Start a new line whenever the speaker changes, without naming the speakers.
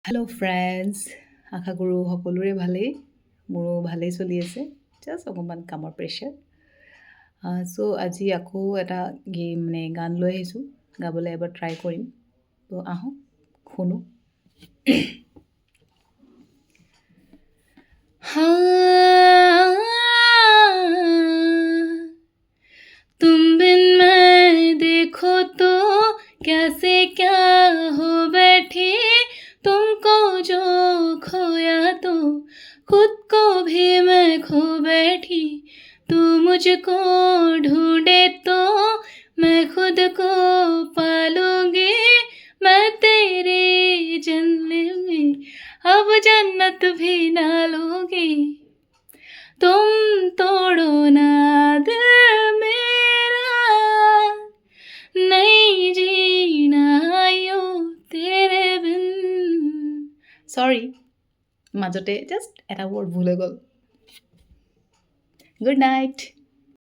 Hello' friends, আশা কৰোঁ সকলোৰে ভালেই। মোৰো ভালেই চলি আছে, জাষ্ট অকণমান কামৰ প্ৰেছাৰ। চ' আজি আকৌ এটা গান লৈ আহিছোঁ, গাবলৈ এবাৰ ট্ৰাই কৰিম। ত' আহক শুনো। तुम बिन मैं देखो तो कैसे क्या हो बैठी, तुमको जो खोया तो खुद को भी मैं खो बैठी। तू मुझको ढूंढे तो मैं खुद को पालूंगी, मैं तेरे जन्नत में अब जन्नत भी ना लूंगी। तुम तोड़ो ना दिल मेरा, नहीं जीना यूं तेरे बिन। সৰি, মাজতে জাষ্ট এটা ৱৰ্ড ভুল হৈ গ'ল। Good night.